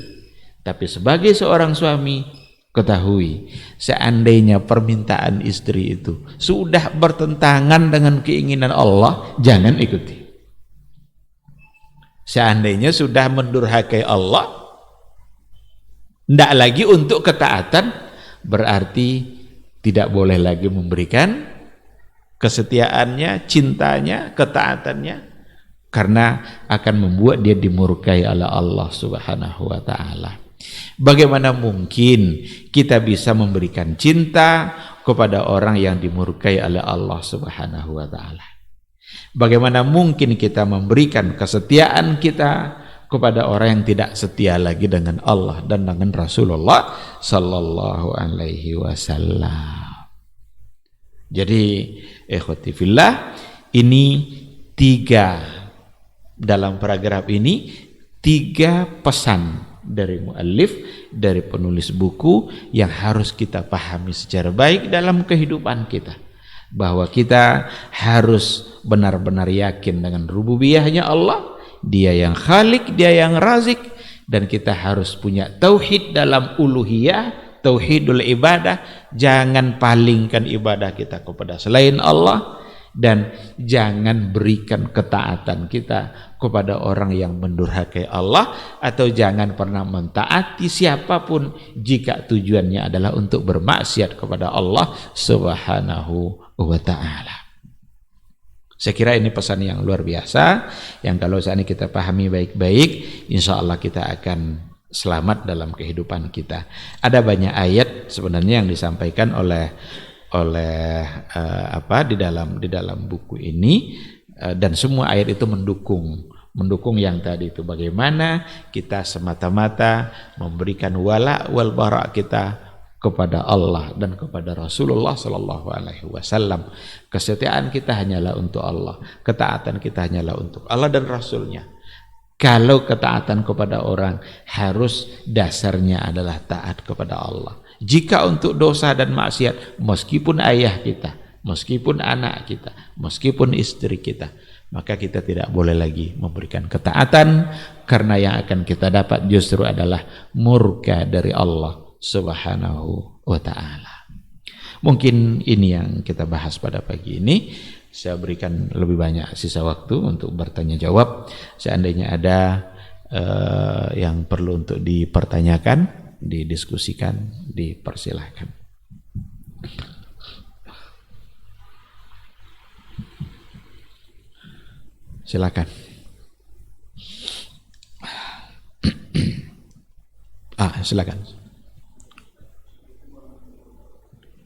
Tapi sebagai seorang suami, ketahui, seandainya permintaan istri itu sudah bertentangan dengan keinginan Allah, jangan ikuti. Seandainya sudah mendurhakai Allah, tidak lagi untuk ketaatan, berarti tidak boleh lagi memberikan kesetiaannya, cintanya, ketaatannya, karena akan membuat dia dimurkai oleh Allah Subhanahu wa taala. Bagaimana mungkin kita bisa memberikan cinta kepada orang yang dimurkai oleh Allah Subhanahu wa taala? Bagaimana mungkin kita memberikan kesetiaan kita kepada orang yang tidak setia lagi dengan Allah dan dengan Rasulullah sallallahu alaihi wasallam? Jadi ikhwati fillah, ini dalam paragraf ini tiga pesan dari muallif, dari penulis buku yang harus kita pahami secara baik dalam kehidupan kita, bahwa kita harus benar-benar yakin dengan rububiyahnya Allah, Dia yang Khalik, Dia yang Razik, dan kita harus punya tauhid dalam uluhiyah, tauhidul ibadah. Jangan palingkan ibadah kita kepada selain Allah, dan jangan berikan ketaatan kita kepada orang yang mendurhakai Allah, atau jangan pernah mentaati siapapun jika tujuannya adalah untuk bermaksiat kepada Allah Subhanahu wa ta'ala. Saya kira ini pesan yang luar biasa, yang kalau saat ini kita pahami baik-baik, insya Allah kita akan selamat dalam kehidupan kita. Ada banyak ayat sebenarnya yang disampaikan oleh di dalam buku ini, dan semua ayat itu mendukung yang tadi itu, bagaimana kita semata-mata memberikan wala wal bara kita kepada Allah dan kepada Rasulullah sallallahu alaihi wasallam. Kesetiaan kita hanyalah untuk Allah, ketaatan kita hanyalah untuk Allah dan Rasulnya. Kalau ketaatan kepada orang, harus dasarnya adalah taat kepada Allah. Jika untuk dosa dan maksiat, meskipun ayah kita, meskipun anak kita, meskipun istri kita, maka kita tidak boleh lagi memberikan ketaatan, karena yang akan kita dapat justru adalah murka dari Allah Subhanahu wa ta'ala. Mungkin ini yang kita bahas pada pagi ini. Saya berikan lebih banyak sisa waktu untuk bertanya jawab. Seandainya ada yang perlu untuk dipertanyakan, didiskusikan, dipersilahkan. Silakan. Silakan.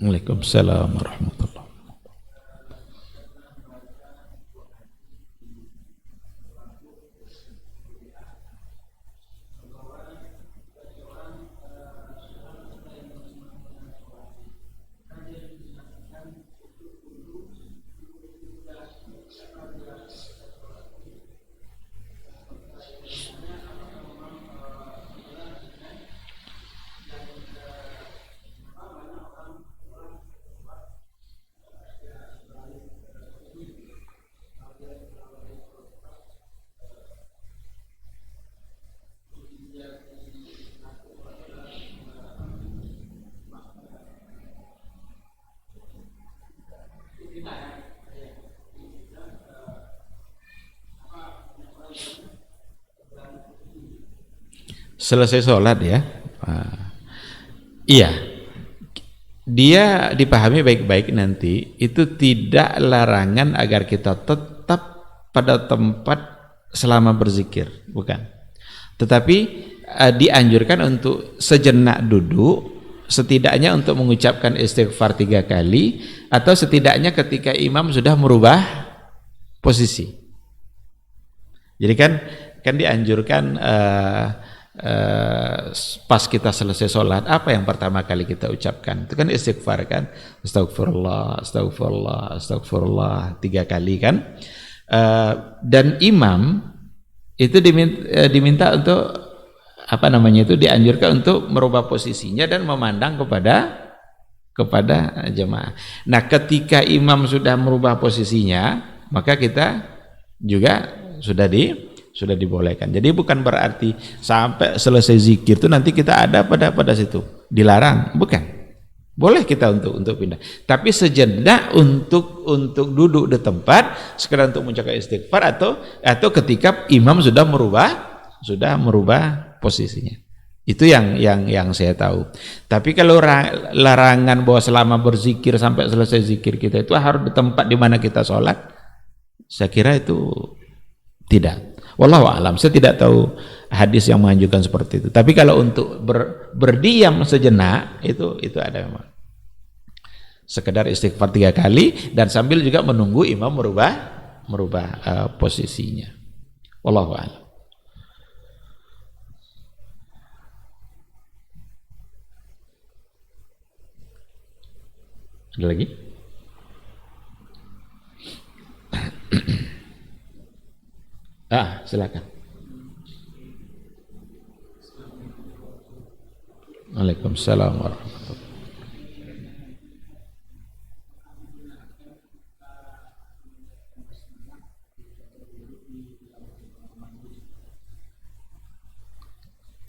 Waalaikumsalam warahmatullahi. Selesai sholat ya. Iya, dia dipahami baik-baik nanti, itu tidak larangan agar kita tetap pada tempat selama berzikir, bukan. Tetapi dianjurkan untuk sejenak duduk, setidaknya untuk mengucapkan istighfar 3 kali, atau setidaknya ketika imam sudah merubah posisi. Jadi kan dianjurkan pas kita selesai sholat, apa yang pertama kali kita ucapkan? Itu kan istighfar kan, astagfirullah, astagfirullah, astagfirullah 3 kali kan. Dan imam itu diminta untuk apa namanya itu, dianjurkan untuk merubah posisinya dan memandang kepada jemaah. Nah, ketika imam sudah merubah posisinya, maka kita juga sudah dibolehkan. Jadi bukan berarti sampai selesai zikir itu nanti kita ada pada situ, dilarang, bukan. Boleh kita untuk pindah. Tapi sejenak untuk duduk di tempat, sekedar untuk mengucapkan istighfar atau ketika imam sudah merubah posisinya. Itu yang saya tahu. Tapi kalau larangan bahwa selama berzikir sampai selesai zikir kita itu harus di tempat di mana kita sholat, saya kira itu tidak. Wallahu a'lam, saya tidak tahu hadis yang menganjurkan seperti itu. Tapi kalau untuk berdiam sejenak itu ada memang. Sekedar istighfar 3 kali dan sambil juga menunggu imam merubah posisinya. Wallahu a'lam. Ada lagi? Silakan. Waalaikumsalam warahmatullahi.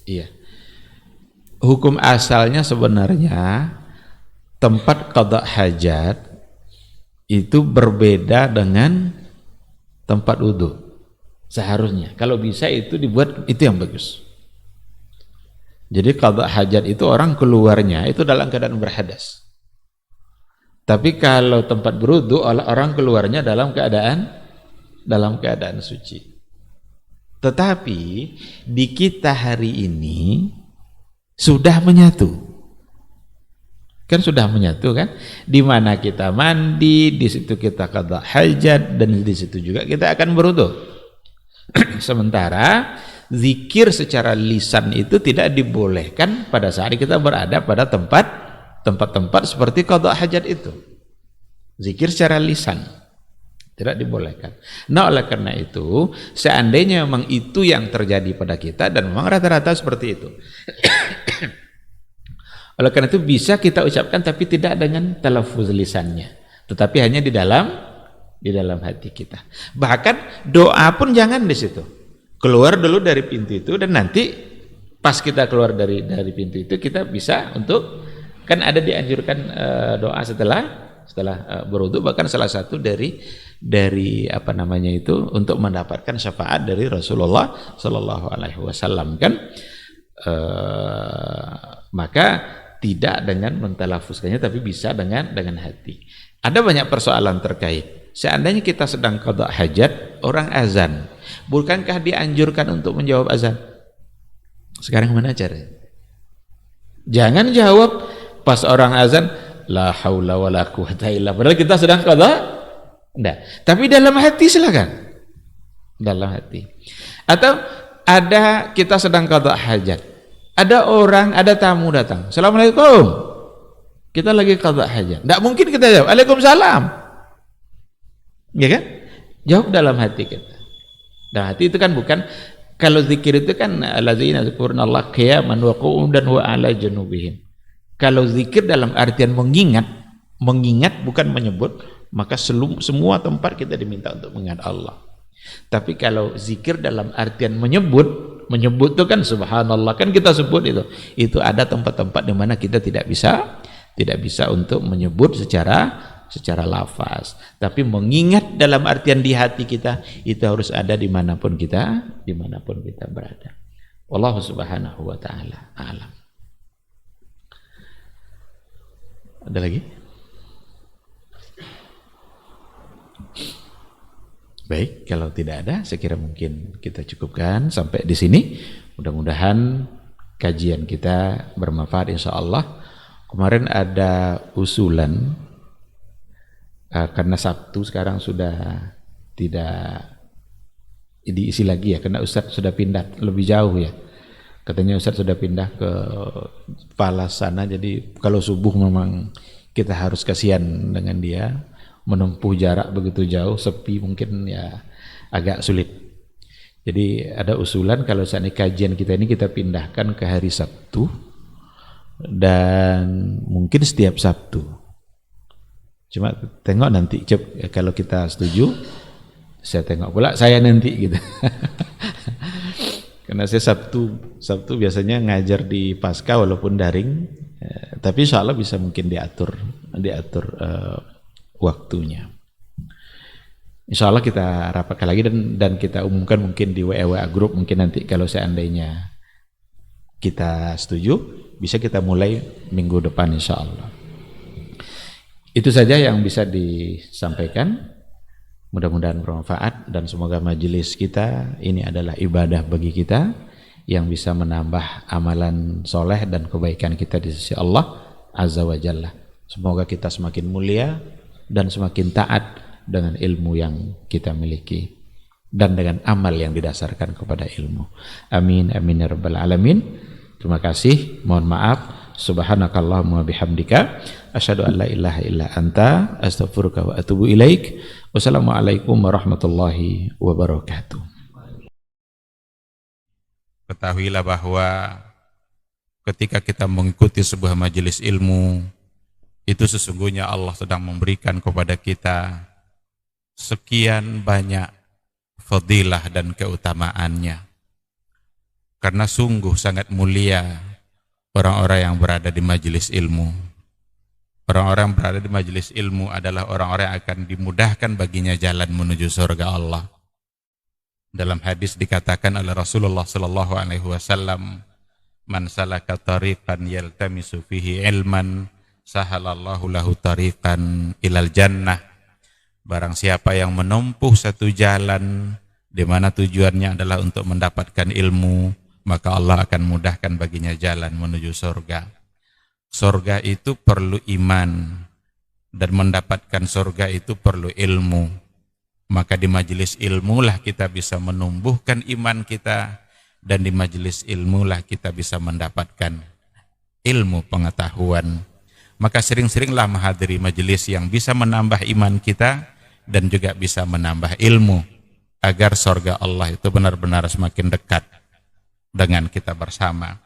Iya. Hukum asalnya sebenarnya tempat qada hajat itu berbeda dengan tempat wudu. Seharusnya kalau bisa itu dibuat, itu yang bagus. Jadi qada hajat itu orang keluarnya itu dalam keadaan berhadas. Tapi kalau tempat berwudu orang keluarnya dalam keadaan suci. Tetapi di kita hari ini sudah menyatu. Kan sudah menyatu kan? Di mana kita mandi, di situ kita qada hajat, dan di situ juga kita akan berwudu. Sementara zikir secara lisan itu tidak dibolehkan pada saat kita berada pada tempat-tempat seperti qada hajat itu. Zikir secara lisan tidak dibolehkan. Nah, oleh karena itu, seandainya memang itu yang terjadi pada kita, dan memang rata-rata seperti itu, oleh karena itu bisa kita ucapkan tapi tidak dengan talafuz lisannya, tetapi hanya di dalam hati kita. Bahkan doa pun jangan di situ. Keluar dulu dari pintu itu, dan nanti pas kita keluar dari pintu itu kita bisa untuk, kan ada dianjurkan doa setelah berwudu, bahkan salah satu dari apa namanya itu untuk mendapatkan syafaat dari Rasulullah Shallallahu Alaihi Wasallam kan. Maka tidak dengan mentalafuzkannya, tapi bisa dengan hati. Ada banyak persoalan terkait. Seandainya kita sedang qada hajat, orang azan, bukankah dianjurkan untuk menjawab azan? Sekarang mana caranya? Jangan jawab pas orang azan, la haula wala quwata illa billah. Padahal kita sedang qada. Enggak. Tapi dalam hati silakan. Dalam hati. Atau ada kita sedang qada hajat. Ada orang, ada tamu datang. Assalamualaikum. Kita lagi qada hajat. Enggak mungkin kita jawab, Waalaikumsalam. Ya kan? Jawab dalam hati kita. Dalam hati itu kan bukan, kalau zikir itu kan allazina dzkurunallaha qiyaman wa qu'udan wa 'ala junubihim. Kalau zikir dalam artian mengingat bukan menyebut, maka semua tempat kita diminta untuk mengingat Allah. Tapi kalau zikir dalam artian menyebut itu kan subhanallah, kan kita sebut itu ada tempat-tempat di mana kita tidak bisa untuk menyebut secara lafaz, tapi mengingat dalam artian di hati kita itu harus ada dimanapun kita berada. Wallahu subhanahu wa ta'ala a'lam. Ada lagi? Baik, kalau tidak ada, saya kira mungkin kita cukupkan sampai di sini. Mudah-mudahan kajian kita bermanfaat insya Allah. Kemarin ada usulan, karena Sabtu sekarang sudah tidak diisi lagi ya, karena Ustadz sudah pindah lebih jauh ya. Katanya Ustadz sudah pindah ke Palas sana, jadi kalau subuh memang kita harus kasihan dengan dia, menempuh jarak begitu jauh, sepi mungkin ya agak sulit. Jadi ada usulan kalau saat ini kajian kita ini kita pindahkan ke hari Sabtu, dan mungkin setiap Sabtu. Cuma tengok nanti, kalau kita setuju, saya tengok pula saya nanti gitu. Karena saya Sabtu biasanya ngajar di Pasca walaupun daring, tapi insya Allah bisa mungkin diatur waktunya. Insya Allah kita rapatkan lagi dan kita umumkan mungkin di WA group, mungkin nanti kalau seandainya kita setuju bisa kita mulai minggu depan insya Allah. Itu saja yang bisa disampaikan. Mudah-mudahan bermanfaat dan semoga majelis kita ini adalah ibadah bagi kita yang bisa menambah amalan soleh dan kebaikan kita di sisi Allah Azza wa Jalla. Semoga kita semakin mulia dan semakin taat dengan ilmu yang kita miliki dan dengan amal yang didasarkan kepada ilmu. Amin amin ya rabbal alamin. Terima kasih, mohon maaf. Subhanakallahumma bihamdika asyhadu an la ilaha illa anta astaghfiruka wa atubu ilaik. Wassalamualaikum warahmatullahi wabarakatuh. Ketahuilah bahwa ketika kita mengikuti sebuah majelis ilmu, itu sesungguhnya Allah sedang memberikan kepada kita sekian banyak fadilah dan keutamaannya. Karena sungguh sangat mulia orang-orang yang berada di majelis ilmu. Orang-orang yang berada di majelis ilmu adalah orang-orang yang akan dimudahkan baginya jalan menuju surga Allah. Dalam hadis dikatakan oleh Rasulullah sallallahu alaihi wasallam, "Man salaka tariqan yaltamisu fihi ilman, sahalallahu lahu tariqan ilal jannah." Barang siapa yang menempuh satu jalan di mana tujuannya adalah untuk mendapatkan ilmu, maka Allah akan mudahkan baginya jalan menuju surga. Surga itu perlu iman, dan mendapatkan surga itu perlu ilmu. Maka di majelis ilmu lah kita bisa menumbuhkan iman kita, dan di majelis ilmu lah kita bisa mendapatkan ilmu pengetahuan. Maka sering-seringlah menghadiri majelis yang bisa menambah iman kita dan juga bisa menambah ilmu, agar surga Allah itu benar-benar semakin dekat dengan kita bersama.